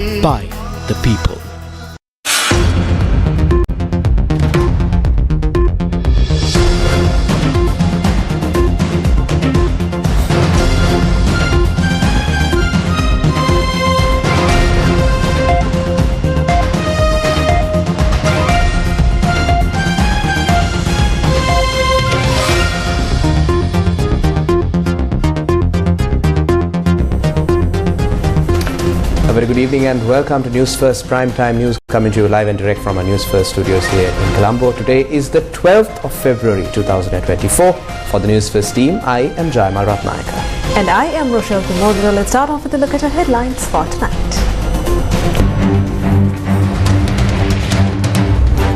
by the people. A very good evening and welcome to Newsfirst Primetime News, coming to you live and direct from our Newsfirst studios here in Colombo. Today is the 12th of February 2024. For the Newsfirst team, I am Jana. And I am Rochelle Kumodra. Let's start off with a look at our headlines for tonight.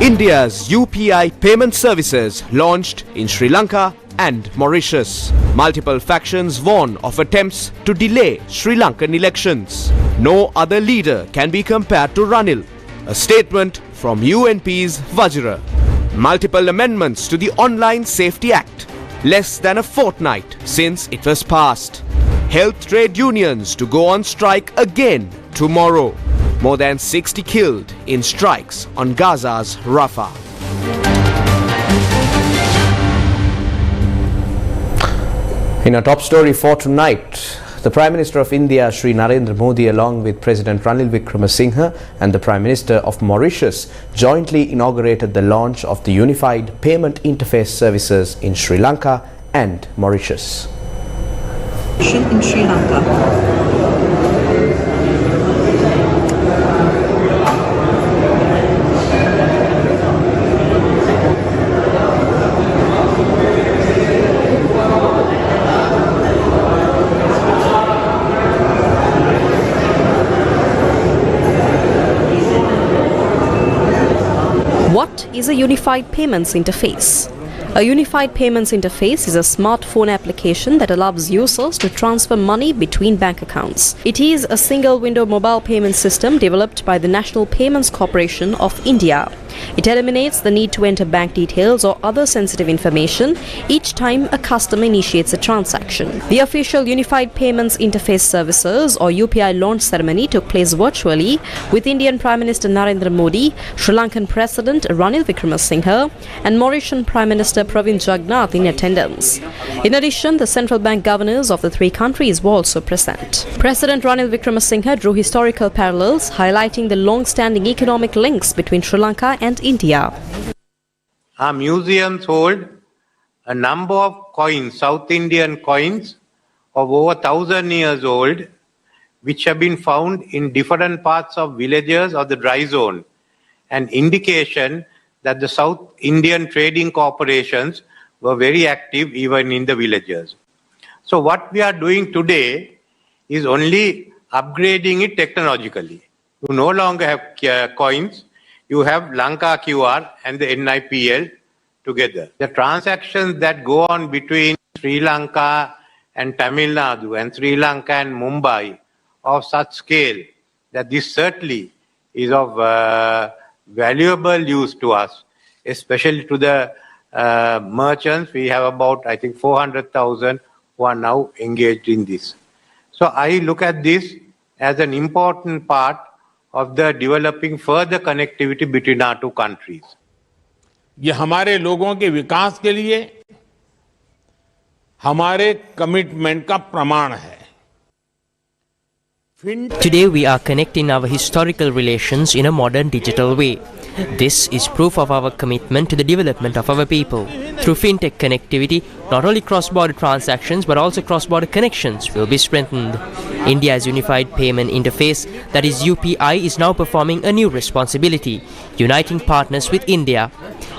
India's UPI payment services launched in Sri Lanka and Mauritius. Multiple factions warn of attempts to delay Sri Lankan elections. No other leader can be compared to Ranil. A statement from UNP's Vajra. Multiple amendments to the Online Safety Act. Less than a fortnight since it was passed. Health trade unions to go on strike again tomorrow. More than 60 killed in strikes on Gaza's Rafah. In our top story for tonight, the Prime Minister of India, Sri Narendra Modi, along with President Ranil Wickremesinghe and the Prime Minister of Mauritius, jointly inaugurated the launch of the Unified Payment Interface Services in Sri Lanka and Mauritius. In Sri Lanka. What is a Unified Payments Interface? A Unified Payments Interface is a smartphone application that allows users to transfer money between bank accounts. It is a single-window mobile payment system developed by the National Payments Corporation of India. It eliminates the need to enter bank details or other sensitive information each time a customer initiates a transaction. The official Unified Payments Interface Services or UPI launch ceremony took place virtually with Indian Prime Minister Narendra Modi, Sri Lankan President Ranil Wickremesinghe and Mauritian Prime Minister Pravin Jugnauth in attendance. In addition, the central bank governors of the three countries were also present. President Ranil Wickremesinghe drew historical parallels, highlighting the long-standing economic links between Sri Lanka and India. Our museums hold a number of coins, South Indian coins of over 1,000 years old, which have been found in different parts of villages of the dry zone, an indication that the South Indian trading corporations were very active even in the villages. So what we are doing today is only upgrading it technologically. You no longer have coins, you have Lanka QR and the NIPL together. The transactions that go on between Sri Lanka and Tamil Nadu and Sri Lanka and Mumbai of such scale that this certainly is of valuable use to us, especially to the merchants. We have about, I think, 400,000 who are now engaged in this. So I look at this as an important part of the developing further connectivity between our two countries. ये हमारे लोगों के विकास के लिए हमारे commitment का प्रमाण है. Today we are connecting our historical relations in a modern digital way. This is proof of our commitment to the development of our people. Through fintech connectivity, not only cross-border transactions but also cross-border connections will be strengthened. India's Unified Payment Interface, that is UPI, is now performing a new responsibility, uniting partners with India.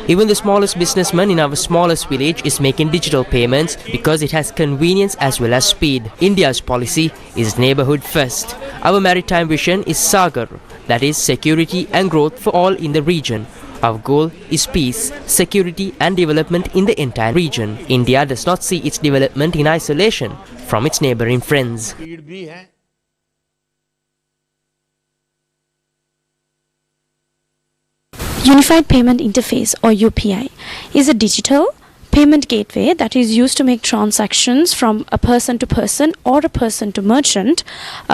Even the smallest businessman in our smallest village is making digital payments because it has convenience as well as speed. India's policy is neighborhood first. Our maritime vision is Sagar, that is security and growth for all in the region. Our goal is peace, security and development in the entire region. India does not see its development in isolation from its neighboring friends. Unified Payment Interface or UPI is a digital payment gateway that is used to make transactions from a person to person or a person to merchant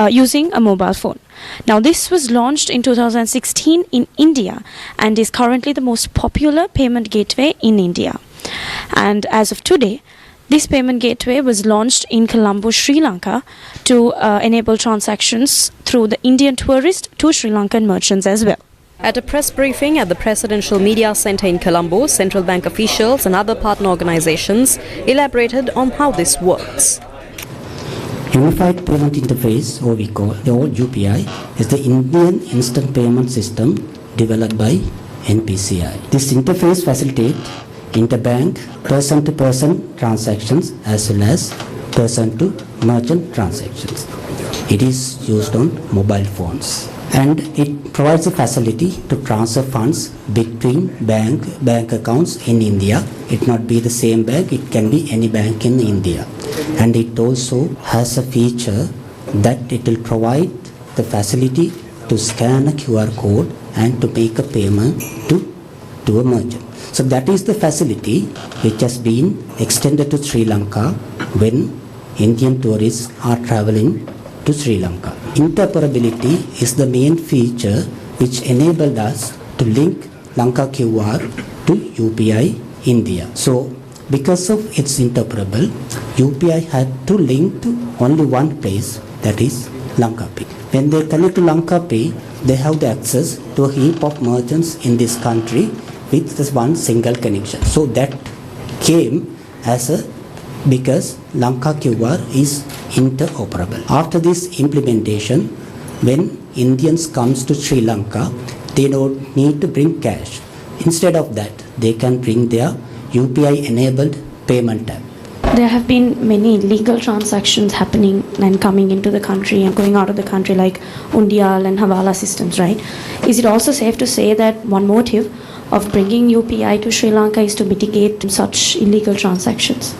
using a mobile phone. Now, this was launched in 2016 in India and is currently the most popular payment gateway in India. And as of today, this payment gateway was launched in Colombo, Sri Lanka to enable transactions through the Indian tourists to Sri Lankan merchants as well. At a press briefing at the Presidential Media Centre in Colombo, central bank officials and other partner organizations elaborated on how this works. Unified Payment Interface, or we call the old UPI, is the Indian instant payment system developed by NPCI. This interface facilitates interbank person-to-person transactions as well as person-to-merchant transactions. It is used on mobile phones and it provides a facility to transfer funds between bank accounts in India. It not be the same bank, it can be any bank in India. And it also has a feature that it will provide the facility to scan a QR code and to make a payment to a merchant. So that is the facility which has been extended to Sri Lanka when Indian tourists are traveling to Sri Lanka. Interoperability is the main feature which enabled us to link Lanka QR to UPI India. So because of its interoperable, UPI had to link to only one place, that is Lanka Pay. When they connect to Lanka Pay, they have the access to a heap of merchants in this country with this one single connection. So that came as a because Lanka QR is interoperable. After this implementation, when Indians comes to Sri Lanka, they don't need to bring cash. Instead of that, they can bring their UPI enabled payment app. There have been many illegal transactions happening and coming into the country and going out of the country, like Undial and Hawala systems, right? Is it also safe to say that one motive of bringing UPI to Sri Lanka is to mitigate such illegal transactions?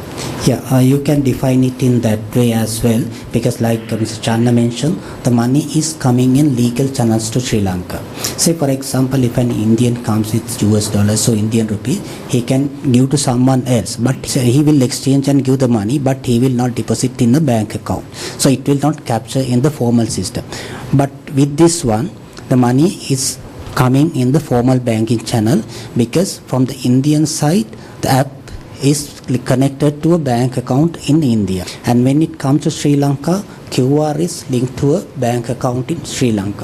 Yeah, you can define it in that way as well, because like Mr. Jana mentioned, the money is coming in legal channels to Sri Lanka. Say for example, if an Indian comes with US dollars, so Indian rupee, he can give to someone else, but he will exchange and give the money, but he will not deposit in the bank account. So it will not capture in the formal system. But with this one, the money is coming in the formal banking channel, because from the Indian side, the app is connected to a bank account in India. And when it comes to Sri Lanka, QR is linked to a bank account in Sri Lanka.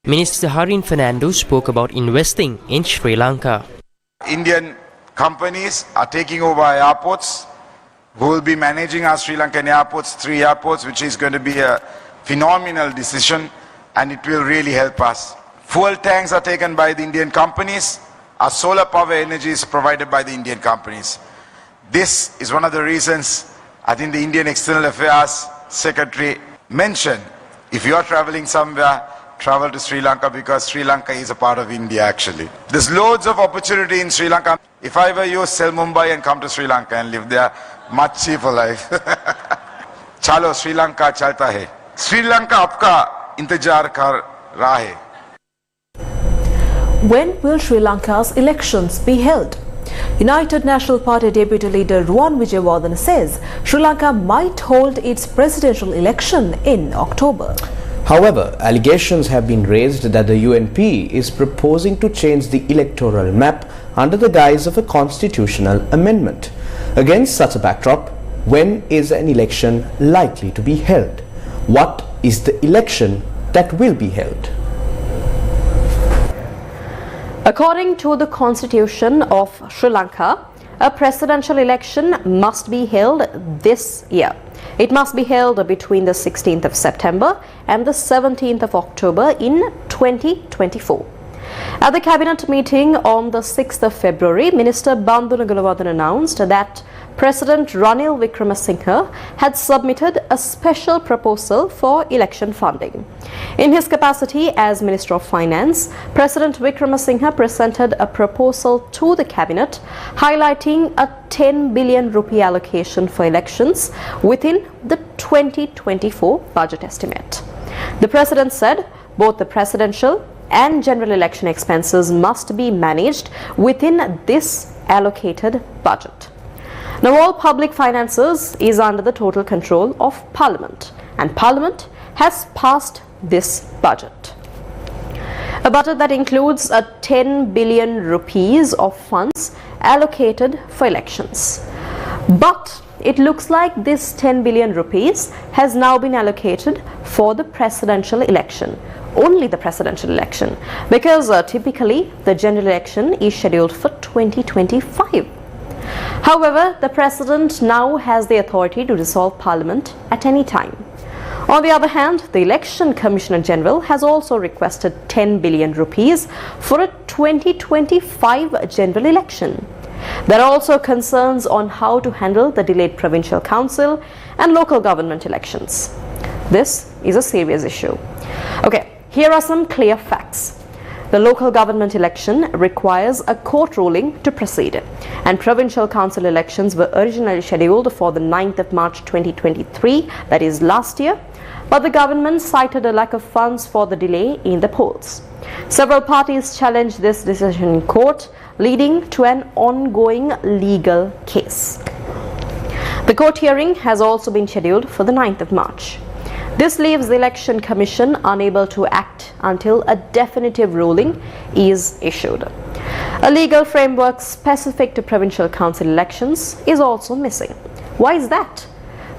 Minister Harin Fernando spoke about investing in Sri Lanka. Indian companies are taking over our airports, who will be managing our Sri Lankan airports, 3 airports, which is going to be a phenomenal decision, and it will really help us. Fuel tanks are taken by the Indian companies. Our solar power energy is provided by the Indian companies. This is one of the reasons I think the Indian External Affairs Secretary mentioned, if you are traveling somewhere, travel to Sri Lanka, because Sri Lanka is a part of India actually. There's loads of opportunity in Sri Lanka. If I were you, sell Mumbai and come to Sri Lanka and live there. Much cheaper life. Chalo, Sri Lanka chalta hai. Sri Lanka aapka intajar kar raha hai. When will Sri Lanka's elections be held? United National Party Deputy Leader Ruwan Wijewardene says Sri Lanka might hold its presidential election in October. However, allegations have been raised that the UNP is proposing to change the electoral map under the guise of a constitutional amendment. Against such a backdrop, when is an election likely to be held? What is the election that will be held? According to the Constitution of Sri Lanka, a presidential election must be held this year. It must be held between the 16th of September and the 17th of October in 2024. At the cabinet meeting on the 6th of February, Minister Bandhu Nagulawardene announced that President Ranil Wickremesinghe had submitted a special proposal for election funding. In his capacity as Minister of Finance, President Wickremesinghe presented a proposal to the cabinet highlighting a 10 billion rupee allocation for elections within the 2024 budget estimate. The President said both the presidential and general election expenses must be managed within this allocated budget. Now, all public finances is under the total control of Parliament, and Parliament has passed this budget. A budget that includes 10 billion rupees of funds allocated for elections. But it looks like this 10 billion rupees has now been allocated for the presidential election. Only the presidential election, because typically the general election is scheduled for 2025. However, the president now has the authority to dissolve parliament at any time. On the other hand, the Election Commissioner General has also requested 10 billion rupees for a 2025 general election. There are also concerns on how to handle the delayed provincial council and local government elections. This is a serious issue. Okay, here are some clear facts. The local government election requires a court ruling to proceed, and provincial council elections were originally scheduled for the 9th of March 2023, that is last year, but the government cited a lack of funds for the delay in the polls. Several parties challenged this decision in court, leading to an ongoing legal case. The court hearing has also been scheduled for the 9th of March. This leaves the Election Commission unable to act until a definitive ruling is issued. A legal framework specific to provincial council elections is also missing. Why is that?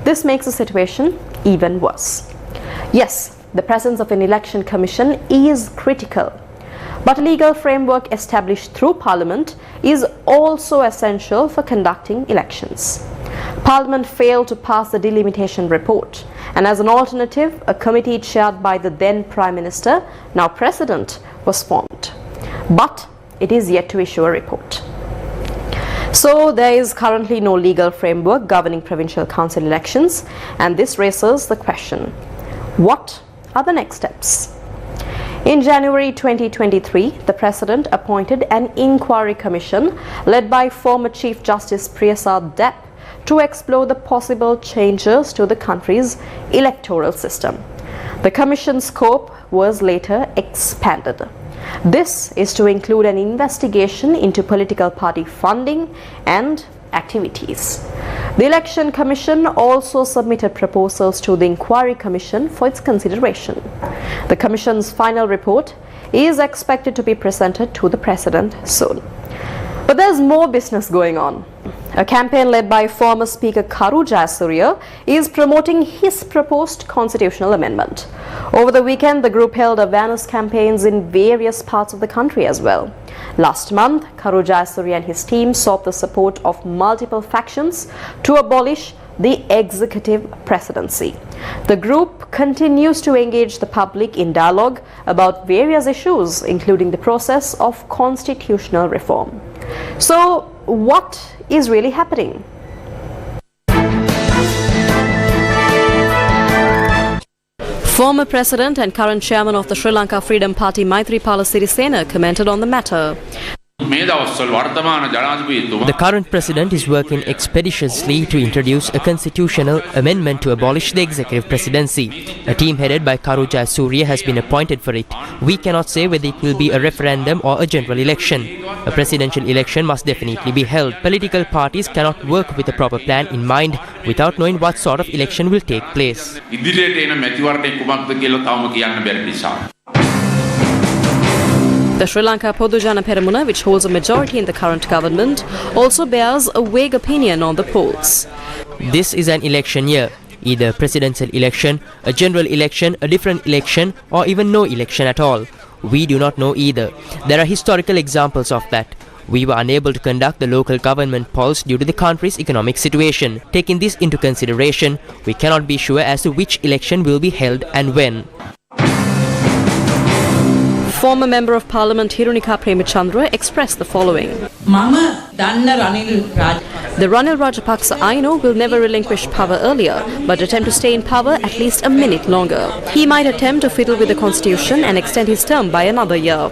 This makes the situation even worse. Yes, the presence of an election commission is critical, but a legal framework established through Parliament is also essential for conducting elections. Parliament failed to pass the delimitation report, and as an alternative, a committee chaired by the then Prime Minister, now President, was formed. But it is yet to issue a report. So there is currently no legal framework governing provincial council elections, and this raises the question, what are the next steps? In January 2023, the President appointed an inquiry commission led by former Chief Justice Sirasa to explore the possible changes to the country's electoral system. The commission's scope was later expanded. This is to include an investigation into political party funding and activities. The Election Commission also submitted proposals to the Inquiry Commission for its consideration. The Commission's final report is expected to be presented to the President soon. But there's more business going on. A campaign led by former Speaker Karu Jayasuriya is promoting his proposed constitutional amendment. Over the weekend, the group held awareness campaigns in various parts of the country as well. Last month, Karu Jayasuriya and his team sought the support of multiple factions to abolish the executive presidency. The group continues to engage the public in dialogue about various issues, including the process of constitutional reform. So, what is really happening? Former President and current chairman of the Sri Lanka Freedom Party Maithripala Sirisena commented on the matter. The current president is working expeditiously to introduce a constitutional amendment to abolish the executive presidency. A team headed by Karu Jayasuriya has been appointed for it. We cannot say whether it will be a referendum or a general election. A presidential election must definitely be held. Political parties cannot work with a proper plan in mind without knowing what sort of election will take place. The Sri Lanka Jana Peramuna, which holds a majority in the current government, also bears a vague opinion on the polls. This is an election year. Either a presidential election, a general election, a different election, or even no election at all. We do not know either. There are historical examples of that. We were unable to conduct the local government polls due to the country's economic situation. Taking this into consideration, we cannot be sure as to which election will be held and when. Former Member of Parliament Hirunika Premachandra expressed the following. The Ranil Rajapaksa I know will never relinquish power earlier, but attempt to stay in power at least a minute longer. He might attempt to fiddle with the constitution and extend his term by another year.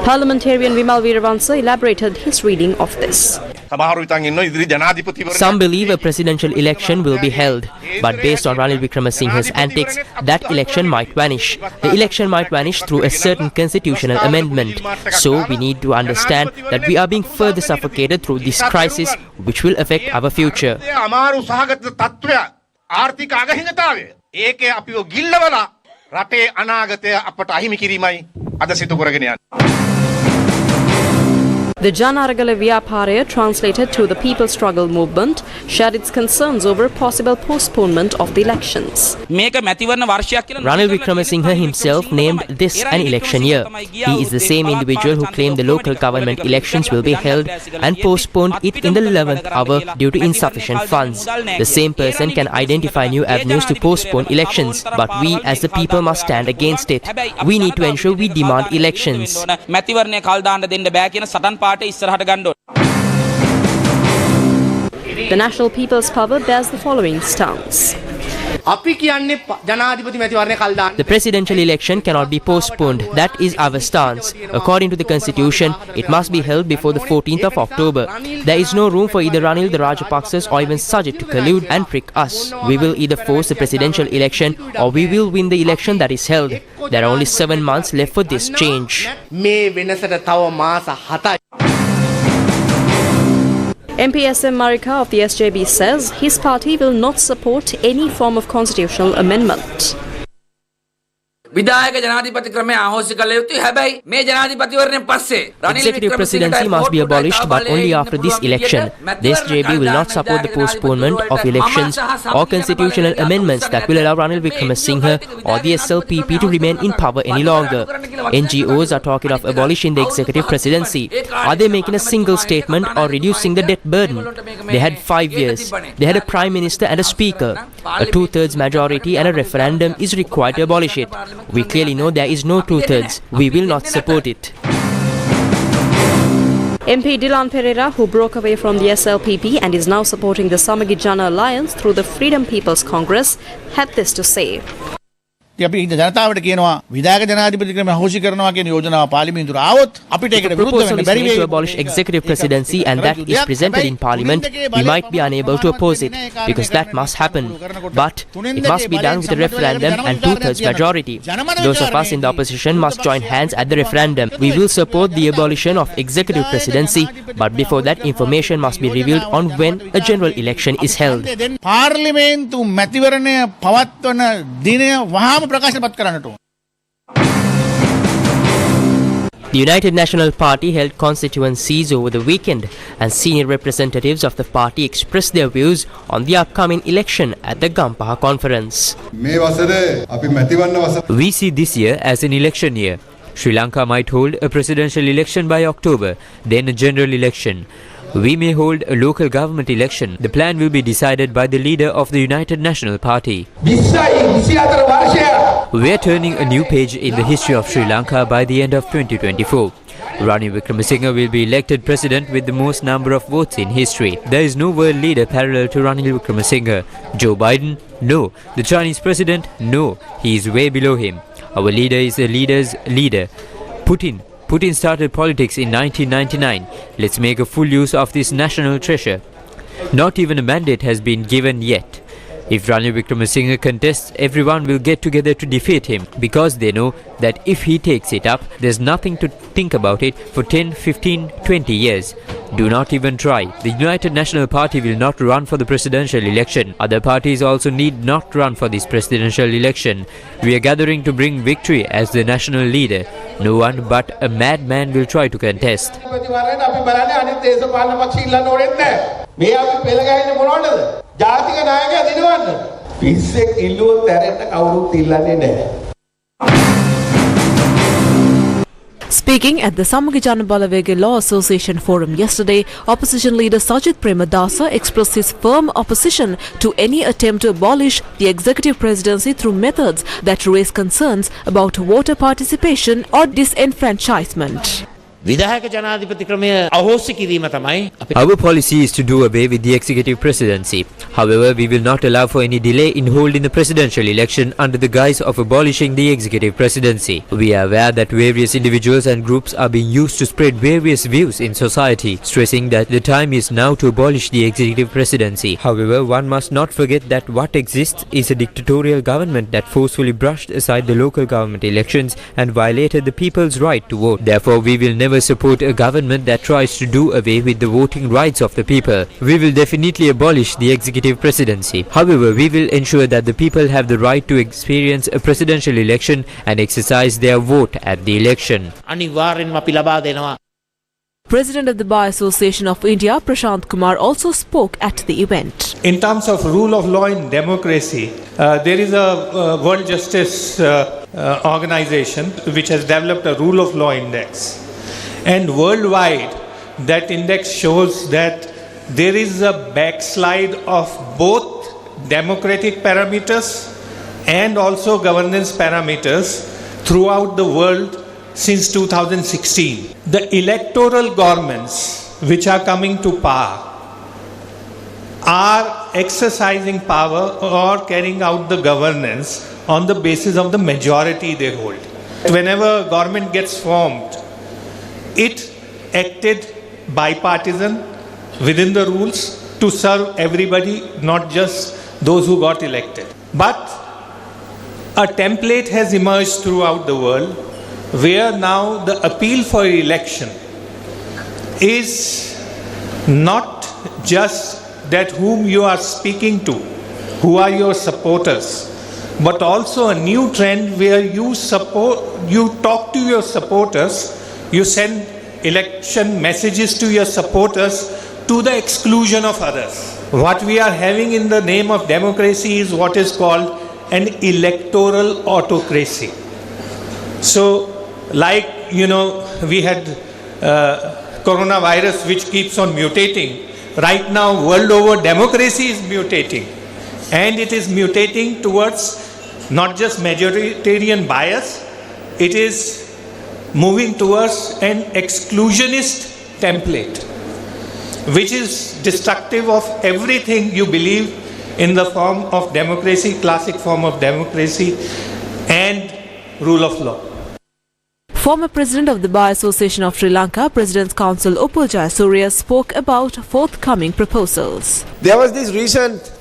Parliamentarian Vimal Weerawansa elaborated his reading of this. Some believe a presidential election will be held, but based on Ranil Wickremesinghe's antics, that election might vanish. The election might vanish through a certain constitutional amendment. So we need to understand that we are being further suffocated through this crisis, which will affect our future. The Jana Vyapharaya, translated to the People's Struggle Movement, shared its concerns over possible postponement of the elections. Ranil Wickremesinghe himself named this an election year. He is the same individual who claimed the local government elections will be held and postponed it in the 11th hour due to insufficient funds. The same person can identify new avenues to postpone elections, but we as the people must stand against it. We need to ensure we demand elections. The National People's Power bears the following stance. The presidential election cannot be postponed. That is our stance. According to the constitution, it must be held before the 14th of October. There is no room for either Ranil, the Rajapaksas or even Sajid to collude and trick us. We will either force the presidential election or we will win the election that is held. There are only 7 months left for this change. MP SM Marika of the SJB says his party will not support any form of constitutional amendment. Executive presidency must be abolished, but only after this election. The SJB will not support the postponement of elections or constitutional amendments that will allow Ranil Wickremesinghe or the SLPP to remain in power any longer. NGOs are talking of abolishing the executive presidency. Are they making a single statement or reducing the debt burden? They had 5 years. They had a prime minister and a speaker. A 2/3 majority and a referendum is required to abolish it. We clearly know there is no 2/3. We will not support it. MP Dilan Pereira, who broke away from the SLPP and is now supporting the Samagi Jana alliance through the Freedom People's Congress, had this to say. The proposal is made to abolish executive presidency and that is presented in parliament. We might be unable to oppose it because that must happen. But it must be done with a referendum and 2/3 majority. Those of us in the opposition must join hands at the referendum. We will support the abolition of executive presidency, but before that information must be revealed on when a general election is held. The United National Party held constituencies over the weekend and senior representatives of the party expressed their views on the upcoming election at the Gampaha conference. We see this year as an election year. Sri Lanka might hold a presidential election by October, then a general election. We may hold a local government election. The plan will be decided by the leader of the United National Party. We are turning a new page in the history of Sri Lanka by the end of 2024. Ranil Wickremesinghe will be elected president with the most number of votes in history. There is no world leader parallel to Ranil Wickremesinghe. Joe Biden? No. The Chinese president? No. He is way below him. Our leader is the leader's leader. Putin started politics in 1999. Let's make a full use of this national treasure. Not even a mandate has been given yet. If Ranil Wickremesinghe contests, everyone will get together to defeat him because they know that if he takes it up, there's nothing to think about it for 10, 15, 20 years. Do not even try. The United National Party will not run for the presidential election. Other parties also need not run for this presidential election. We are gathering to bring victory as the national leader. No one but a madman will try to contest. Speaking at the Samagi Jana Balawege Law Association Forum yesterday, opposition leader Sajid Premadasa expressed his firm opposition to any attempt to abolish the executive presidency through methods that raise concerns about voter participation or disenfranchisement. විධායක ජනාධිපති ක්‍රමය අහෝසි කිරීම තමයි අපේ Our policy is to do away with the executive presidency. However, we will not allow for any delay in holding the presidential election under the guise of abolishing the executive presidency. We are aware that various individuals and groups are being used to spread various views in society, stressing that the time is now to abolish the executive presidency. However, one must not forget that what exists is a dictatorial government that forcefully brushed aside the local government elections and violated the people's right to vote. Therefore, we will never support a government that tries to do away with the voting rights of the people. We will definitely abolish the executive presidency. However, we will ensure that the people have the right to experience a presidential election and exercise their vote at the election. අනිවාර්යෙන්ම අපි ලබා දෙනවා. President of the Bar Association of India, Prashant Kumar, also spoke at the event. In terms of rule of law in democracy, there is a World Justice organization which has developed a rule of law index. And worldwide, that index shows that there is a backslide of both democratic parameters and also governance parameters throughout the world since 2016. The electoral governments which are coming to power are exercising power or carrying out the governance on the basis of the majority they hold. Whenever government gets formed, it acted bipartisan within the rules to serve everybody, not just those who got elected. But a template has emerged throughout the world where now the appeal for election is not just that whom you are speaking to, who are your supporters, but also a new trend where you talk to your supporters, you send election messages to your supporters to the exclusion of others. What we are having in the name of democracy is what is called an electoral autocracy. So, like, we had coronavirus which keeps on mutating. Right now, world over, democracy is mutating. And it is mutating towards not just majoritarian bias, it is moving towards an exclusionist template, which is destructive of everything you believe in the form of democracy, classic form of democracy, and rule of law. Former President of the Bar Association of Sri Lanka, President's Council Upul Jayasuriya, spoke about forthcoming proposals. There was this recent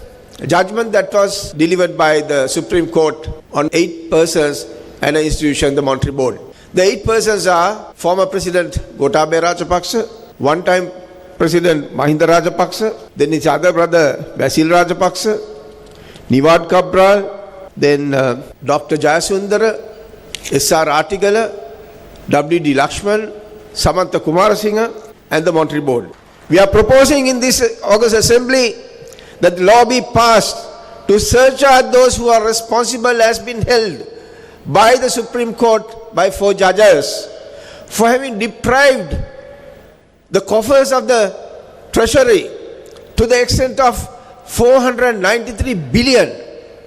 judgment that was delivered by the Supreme Court on 8 persons and an institution, the Monetary Board. The 8 persons are former President Gotabaya Rajapaksa, one-time President Mahinda Rajapaksa, then his other brother Basil Rajapaksa, Niwad Cabral, then Dr. Jayasundara, S.R. Artigala, W.D. Lakshman, Samantha Kumarasinghe, and the Monetary Board. We are proposing in this August Assembly that the law be passed to search out those who are responsible has been held by the Supreme Court by 4 judges for having deprived the coffers of the Treasury to the extent of 493 billion,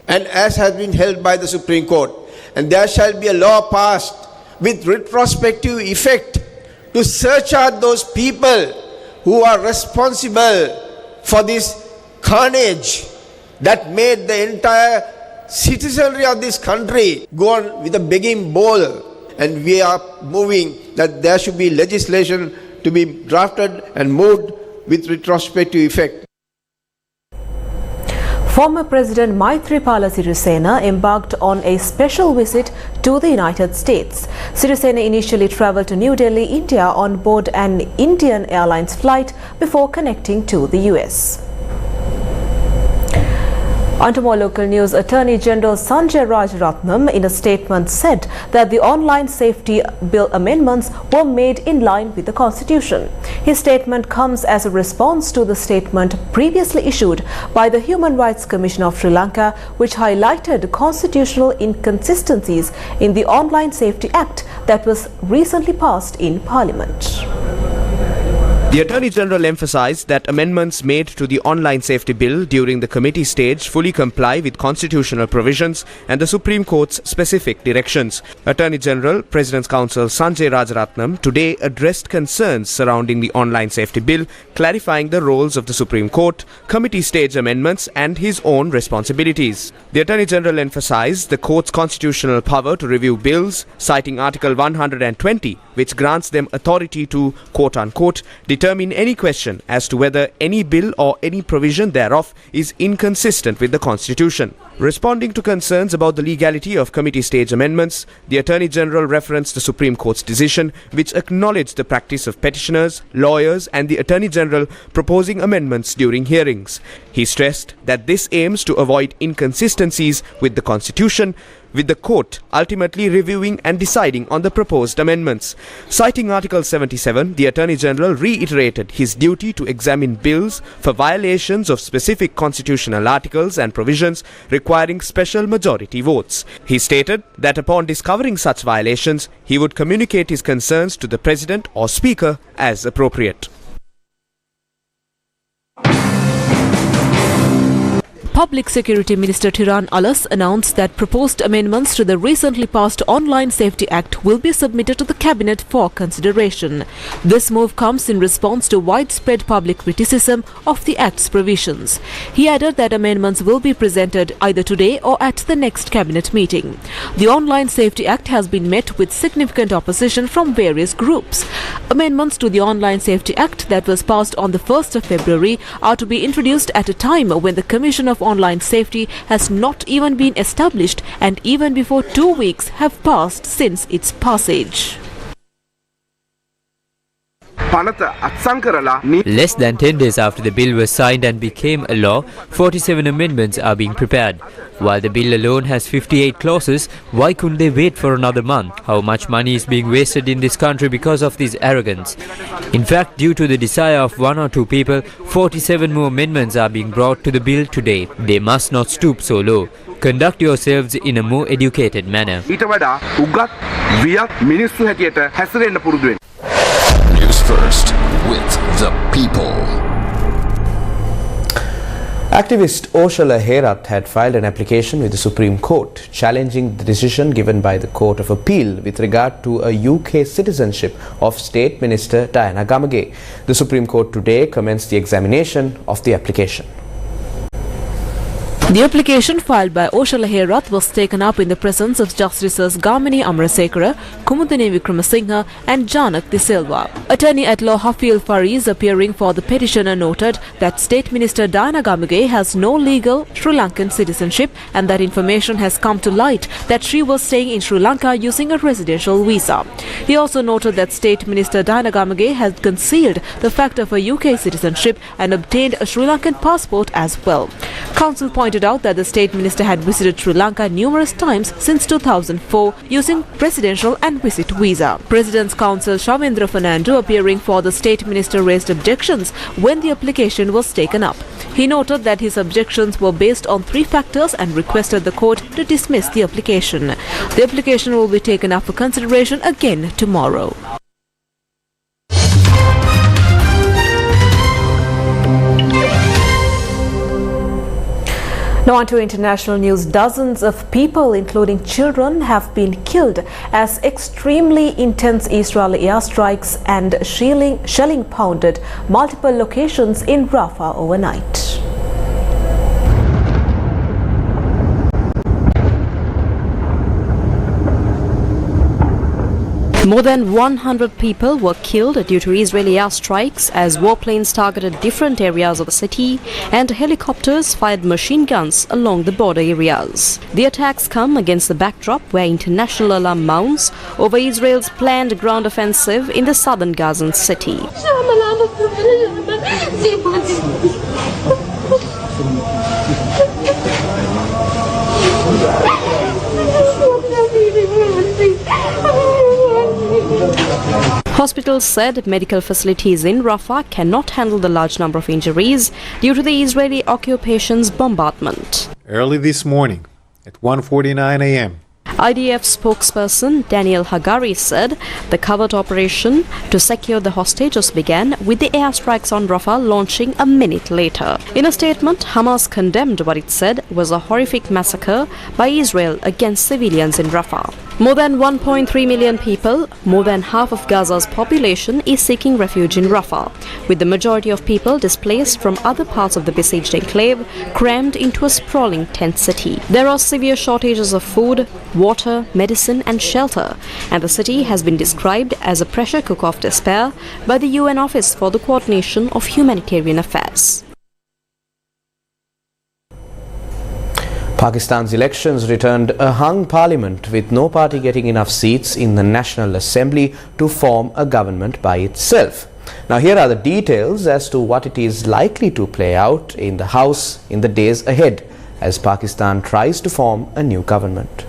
and as has been held by the Supreme Court. And there shall be a law passed with retrospective effect to search out those people who are responsible for this carnage that made the entire citizenry of this country go on with a begging bowl. And we are moving that there should be legislation to be drafted and moved with retrospective effect. Former President Maithripala Sirisena embarked on a special visit to the United States. Sirisena initially travelled to New Delhi, India on board an Indian Airlines flight before connecting to the US. On to more local news, Attorney General Sanjay Rajaratnam in a statement said that the online safety bill amendments were made in line with the Constitution. His statement comes as a response to the statement previously issued by the Human Rights Commission of Sri Lanka, which highlighted constitutional inconsistencies in the Online Safety Act that was recently passed in Parliament. The Attorney General emphasized that amendments made to the online safety bill during the committee stage fully comply with constitutional provisions and the Supreme Court's specific directions. Attorney General, President's Counsel Sanjay Rajaratnam today addressed concerns surrounding the online safety bill, clarifying the roles of the Supreme Court, committee stage amendments and his own responsibilities. The Attorney General emphasized the court's constitutional power to review bills, citing Article 120, which grants them authority to, quote-unquote, determine any question as to whether any bill or any provision thereof is inconsistent with the Constitution. Responding to concerns about the legality of committee stage amendments, the Attorney General referenced the Supreme Court's decision, which acknowledged the practice of petitioners, lawyers and the Attorney General proposing amendments during hearings. He stressed that this aims to avoid inconsistencies with the Constitution, with the court ultimately reviewing and deciding on the proposed amendments. Citing Article 77, the Attorney General reiterated his duty to examine bills for violations of specific constitutional articles and provisions requiring special majority votes. He stated that upon discovering such violations, he would communicate his concerns to the President or Speaker as appropriate. Public Security Minister Tiran Alas announced that proposed amendments to the recently passed Online Safety Act will be submitted to the Cabinet for consideration. This move comes in response to widespread public criticism of the Act's provisions. He added that amendments will be presented either today or at the next Cabinet meeting. The Online Safety Act has been met with significant opposition from various groups. Amendments to the Online Safety Act that was passed on the 1st of February are to be introduced at a time when the Commission of Online Safety has not even been established and even before 2 weeks have passed since its passage. Less than 10 days after the bill was signed and became a law, 47 amendments are being prepared. While the bill alone has 58 clauses, why couldn't they wait for another month? How much money is being wasted in this country because of this arrogance? In fact, due to the desire of one or two people, 47 more amendments are being brought to the bill today. They must not stoop so low. Conduct yourselves in a more educated manner. Newsfirst with the people. Activist Jala had filed an application with the Supreme Court challenging the decision given by the Court of Appeal with regard to a UK citizenship of State Minister Jana. The Supreme Court today commenced the examination of the application. The application filed by Jala was taken up in the presence of Justices Gamage Amarasekara, Kumudane Wickramasinghe and Jana De Silva. Attorney at law Hafeel Fariz, appearing for the petitioner, noted that State Minister Jana has no legal Sri Lankan citizenship and that information has come to light that she was staying in Sri Lanka using a residential visa. He also noted that State Minister Jana had concealed the fact of her UK citizenship and obtained a Sri Lankan passport as well. Counsel pointed out that the State Minister had visited Sri Lanka numerous times since 2004 using presidential and visit visa. President's Counsel Shamendra Fernando, appearing for the State Minister, raised objections when the application was taken up. He noted that his objections were based on 3 factors and requested the court to dismiss the application. The application will be taken up for consideration again tomorrow. Now on to international news. Dozens of people, including children, have been killed as extremely intense Israeli airstrikes and shelling pounded multiple locations in Rafah overnight. More than 100 people were killed due to Israeli airstrikes as warplanes targeted different areas of the city and helicopters fired machine guns along the border areas. The attacks come against the backdrop where international alarm mounts over Israel's planned ground offensive in the southern Gazan city. Hospitals said medical facilities in Rafah cannot handle the large number of injuries due to the Israeli occupation's bombardment. Early this morning at 1:49 a.m. IDF spokesperson Daniel Hagari said the covert operation to secure the hostages began with the airstrikes on Rafah launching a minute later. In a statement, Hamas condemned what it said was a horrific massacre by Israel against civilians in Rafah. More than 1.3 million people, more than half of Gaza's population, is seeking refuge in Rafah, with the majority of people displaced from other parts of the besieged enclave crammed into a sprawling tent city. There are severe shortages of food, water, medicine and shelter, and the city has been described as a pressure cooker of despair by the UN Office for the Coordination of Humanitarian Affairs. Pakistan's elections returned a hung parliament with no party getting enough seats in the National Assembly to form a government by itself. Now here are the details as to what it is likely to play out in the House in the days ahead as Pakistan tries to form a new government.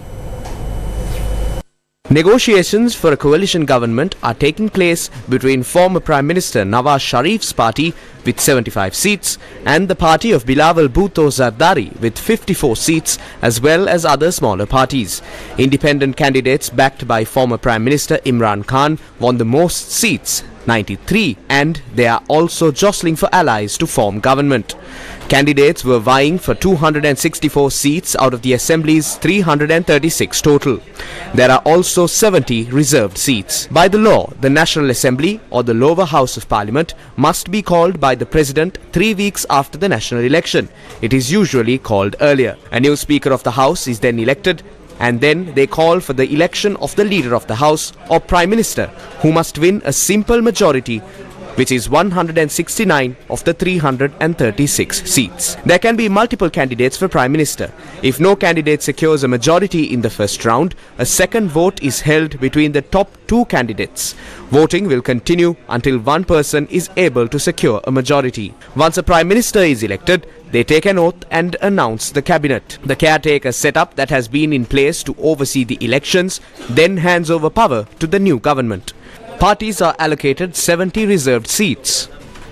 Negotiations for a coalition government are taking place between former Prime Minister Nawaz Sharif's party with 75 seats and the party of Bilawal Bhutto Zardari with 54 seats, as well as other smaller parties. Independent candidates backed by former Prime Minister Imran Khan won the most seats, 93, and they are also jostling for allies to form government. Candidates were vying for 264 seats out of the Assembly's 336 total. There are also 70 reserved seats. By the law, the National Assembly or the lower house of Parliament must be called by the President 3 weeks after the national election. It is usually called earlier. A new Speaker of the House is then elected, and then they call for the election of the Leader of the House or Prime Minister, who must win a simple majority, which is 169 of the 336 seats. There can be multiple candidates for Prime Minister. If no candidate secures a majority in the first round, a second vote is held between the top two candidates. Voting will continue until one person is able to secure a majority. Once a Prime Minister is elected, they take an oath and announce the cabinet. The caretaker setup that has been in place to oversee the elections then hands over power to the new government. Parties are allocated 70 reserved seats.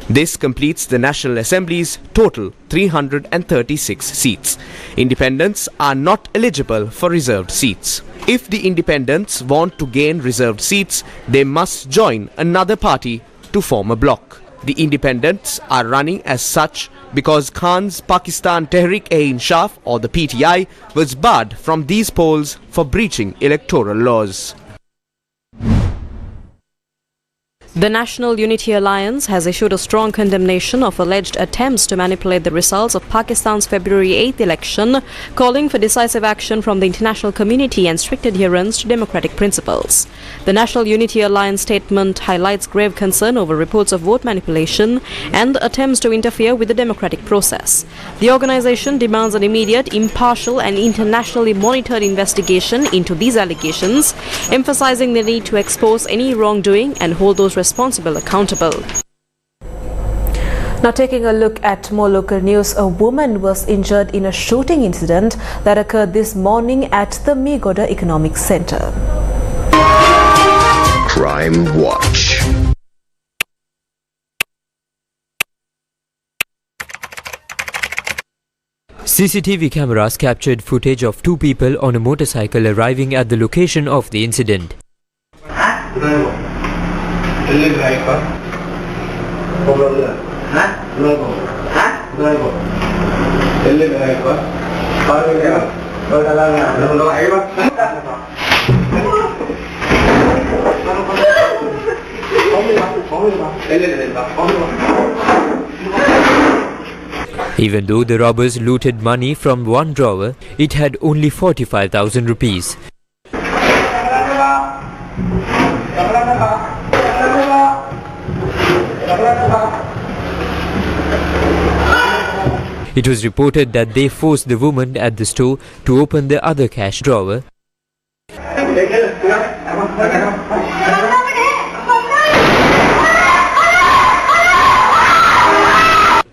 This completes the National Assembly's total 336 seats. Independents are not eligible for reserved seats. If the independents want to gain reserved seats, they must join another party to form a bloc. The independents are running as such because Khan's Pakistan Tehreek-e-Insaf or the PTI was barred from these polls for breaching electoral laws. The National Unity Alliance has issued a strong condemnation of alleged attempts to manipulate the results of Pakistan's February 8th election, calling for decisive action from the international community and strict adherence to democratic principles. The National Unity Alliance statement highlights grave concern over reports of vote manipulation and attempts to interfere with the democratic process. The organization demands an immediate, impartial and internationally monitored investigation into these allegations, emphasizing the need to expose any wrongdoing and hold those responsible accountable. Now taking a look at more local news, a woman was injured in a shooting incident that occurred this morning at the Migoda Economic Centre. Crime Watch. CCTV cameras captured footage of two people on a motorcycle arriving at the location of the incident. Even though the robbers looted money from one drawer, it had only 45,000 rupees. It was reported that they forced the woman at the store to open the other cash drawer.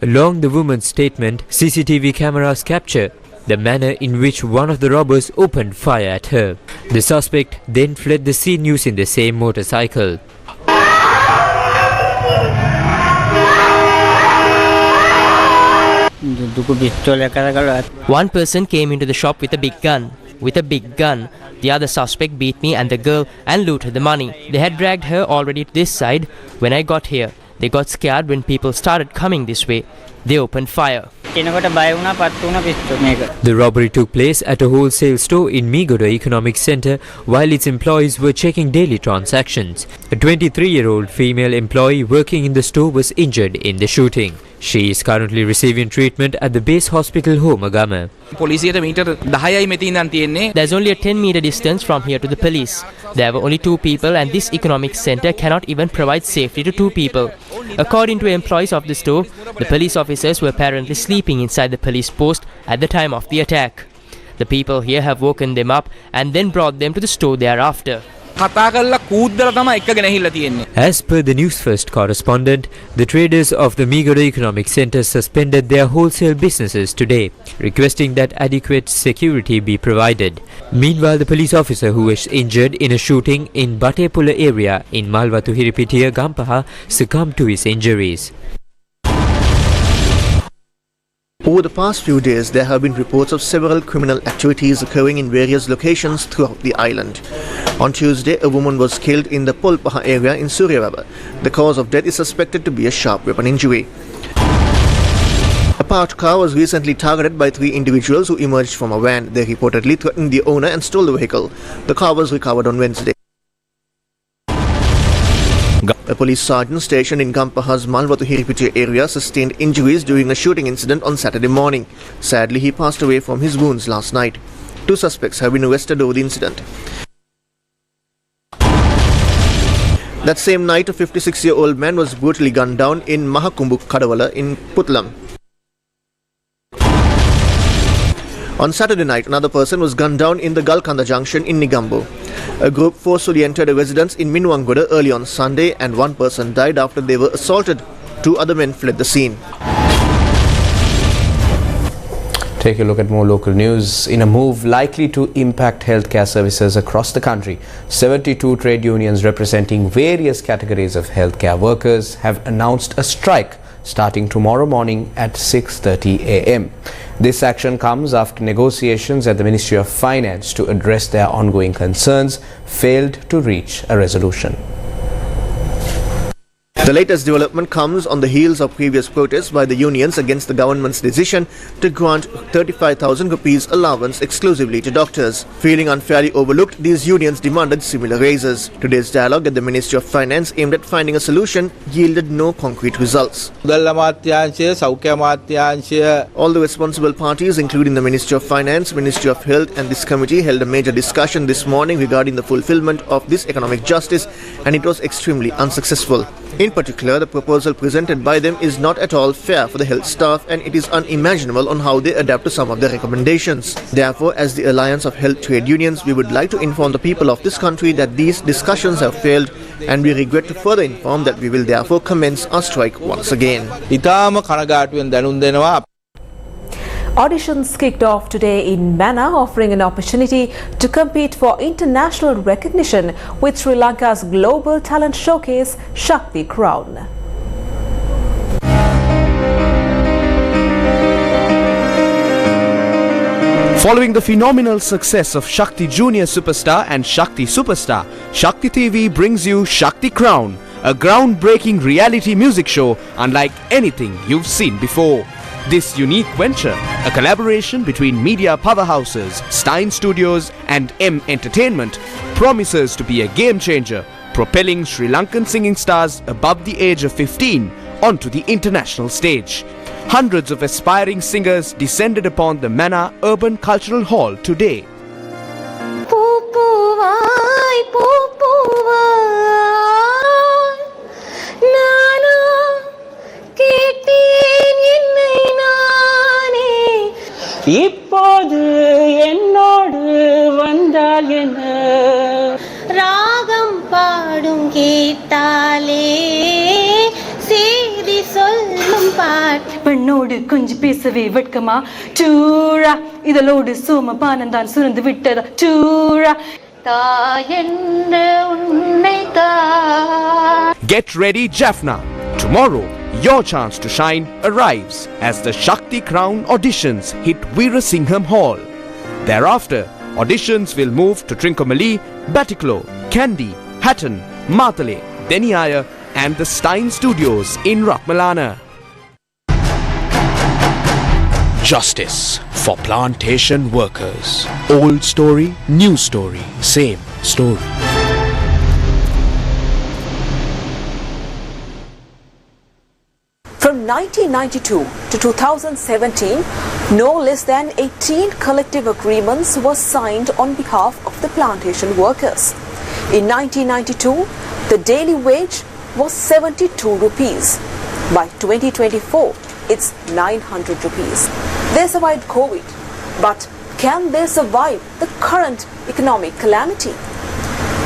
Along the woman's statement, CCTV cameras capture the manner in which one of the robbers opened fire at her. The suspect then fled the scene using the same motorcycle. One person came into the shop with a big gun. with a big gun. The other suspect beat me and the girl and looted the money. They had dragged her already to this side when I got here. They got scared when people started coming this way. They opened fire. The robbery took place at a wholesale store in Megoda Economic Centre while its employees were checking daily transactions. A 23-year-old female employee working in the store was injured in the shooting. She is currently receiving treatment at the base hospital Homagama. There's only a 10-meter distance from here to the police. There were only 2 people and this economic centre cannot even provide safety to 2 people. According to employees of the store, the police officers were apparently sleeping inside the police post at the time of the attack. The people here have woken them up and then brought them to the store thereafter. As per the Newsfirst correspondent, the traders of the Megoda Economic Centre suspended their wholesale businesses today, requesting that adequate security be provided. Meanwhile, the police officer who was injured in a shooting in Batepula area in Malwatu Hiripitiya, Gampaha, succumbed to his injuries. Over the past few days, there have been reports of several criminal activities occurring in various locations throughout the island. On Tuesday, a woman was killed in the Polpaha area in Suryawaba. The cause of death is suspected to be a sharp weapon injury. A parked car was recently targeted by 3 individuals who emerged from a van. They reportedly threatened the owner and stole the vehicle. The car was recovered on Wednesday. A police sergeant stationed in Gampaha's Malwatu Hiripitiya area sustained injuries during a shooting incident on Saturday morning. Sadly, he passed away from his wounds last night. 2 suspects have been arrested over the incident. That same night, a 56-year-old man was brutally gunned down in Mahakumbu Kadavala in Putlam. On Saturday night, another person was gunned down in the Galkanda junction in Nigambo. A group forcefully entered a residence in Minuangoda early on Sunday and 1 person died after they were assaulted. 2 other men fled the scene. Take a look at more local news. In a move likely to impact healthcare services across the country, 72 trade unions representing various categories of healthcare workers have announced a strike starting tomorrow morning at 6:30 a.m. This action comes after negotiations at the Ministry of Finance to address their ongoing concerns failed to reach a resolution. The latest development comes on the heels of previous protests by the unions against the government's decision to grant 35,000 rupees allowance exclusively to doctors. Feeling unfairly overlooked, these unions demanded similar raises. Today's dialogue at the Ministry of Finance aimed at finding a solution yielded no concrete results. All the responsible parties, including the Ministry of Finance, Ministry of Health and this committee, held a major discussion this morning regarding the fulfillment of this economic justice, and it was extremely unsuccessful. In particular, the proposal presented by them is not at all fair for the health staff, and it is unimaginable on how they adapt to some of the recommendations. Therefore, as the Alliance of Health Trade Unions, we would like to inform the people of this country that these discussions have failed, and we regret to further inform that we will therefore commence our strike once again. Auditions kicked off today in Mana, offering an opportunity to compete for international recognition with Sri Lanka's global talent showcase, Shakti Crown. Following the phenomenal success of Shakti Junior Superstar and Shakti Superstar, Shakti TV brings you Shakti Crown, a groundbreaking reality music show unlike anything you've seen before. This unique venture, a collaboration between media powerhouses, Stein Studios and M Entertainment, promises to be a game changer, propelling Sri Lankan singing stars above the age of 15 onto the international stage. Hundreds of aspiring singers descended upon the Mana Urban Cultural Hall today. இப்போது என்னோடு வந்தால் என்ன ராகம் பாடும் கேட்டாலே செய்தி சொல்லும் பாட்டு பெண்ணோடு கொஞ்சம் பேசவே வெட்கமா டூரா இதழோடு சோமபானந்தான் சுரந்து விட்டதா டூரா தாயென்ற உன்னை தா. Get ready, Jaffna. Tomorrow, your chance to shine arrives as the Shakti Crown auditions hit Veerasingham Hall. Thereafter, auditions will move to Trincomalee, Batticaloa, Kandy, Hatton, Matale, Deniaya and the Stein Studios in Rockmalana. Justice for plantation workers. Old story, new story, same story. From 1992 to 2017, no less than 18 collective agreements were signed on behalf of the plantation workers. In 1992, the daily wage was 72 rupees. By 2024, it's 900 rupees. They survived COVID, but can they survive the current economic calamity?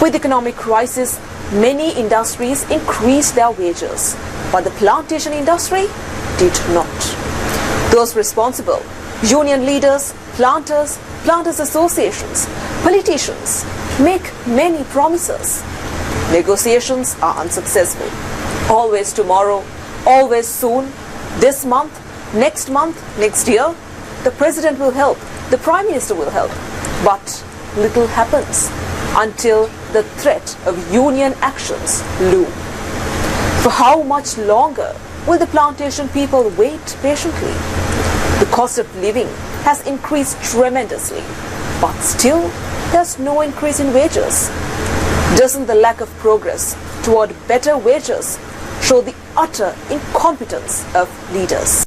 With economic crisis, many industries increased their wages, but the plantation industry did not. Those responsible, union leaders, planters associations, politicians, make many promises. Negotiations are unsuccessful. Always tomorrow, always soon, this month, next year, the president will help, the prime minister will help, but little happens until the threat of union actions loom. For how much longer will the plantation people wait patiently? The cost of living has increased tremendously, but still there's no increase in wages. Doesn't the lack of progress toward better wages show the utter incompetence of leaders?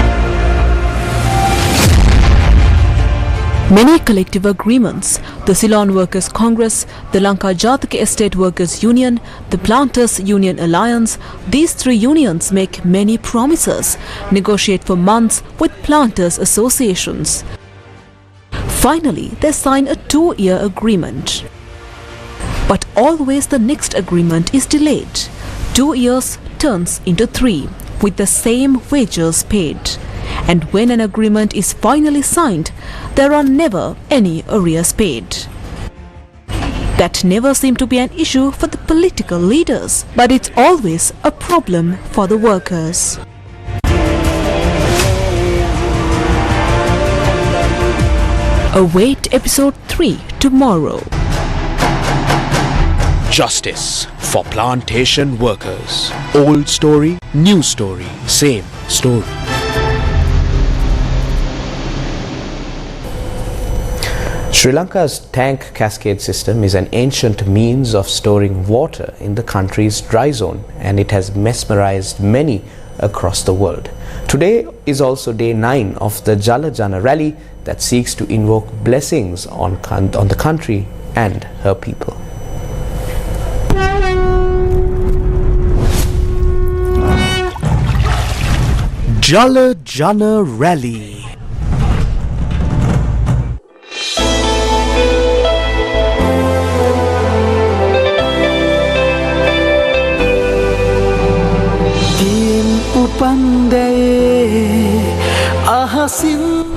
Many collective agreements, the Ceylon Workers Congress, the Lanka Jataka Estate Workers Union, the Planters Union Alliance, these three unions make many promises, negotiate for months with planters associations. Finally, they sign a 2-year agreement. But always the next agreement is delayed. 2 years turns into 3 with the same wages paid. And when an agreement is finally signed, there are never any arrears paid. That never seemed to be an issue for the political leaders, but it's always a problem for the workers. Await episode 3 tomorrow. Justice for plantation workers. Old story, new story, same story. Sri Lanka's tank cascade system is an ancient means of storing water in the country's dry zone, and it has mesmerized many across the world. Today is also day 9 of the Jala rally that seeks to invoke blessings on the country and her people. Jana rally.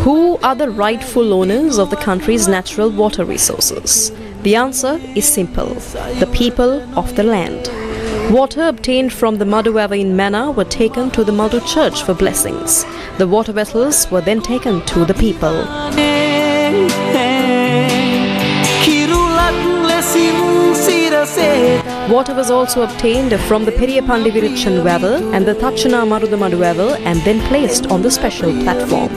Who are the rightful owners of the country's natural water resources? The answer is simple: the people of the land. Water obtained from the Madhuava in Mana were taken to the Madhu church for blessings. The water vessels were then taken to the people. Water was also obtained from the Periyapandi Virichan well and the Tachana Marudamadu well and then placed on the special platform.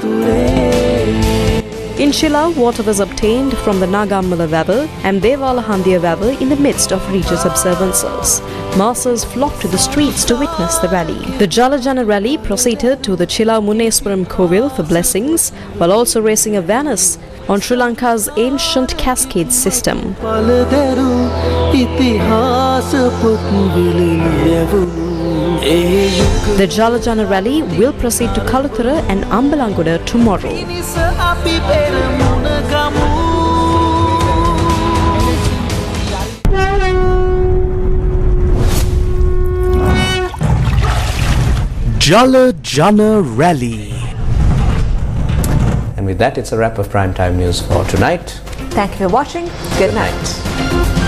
In Shila, water was obtained from the Nagammala well and Devalahandia well in the midst of religious observances. Masses flocked to the streets to witness the rally. The Jala rally proceeded to the Chila Muneswaram Kovil for blessings, while also raising awareness on Sri Lanka's ancient cascade system. The Jala rally will proceed to Kaluthara and Ambalangoda tomorrow. Jana rally. And with that, it's a wrap of Primetime News for tonight. Thank you for watching. Good night.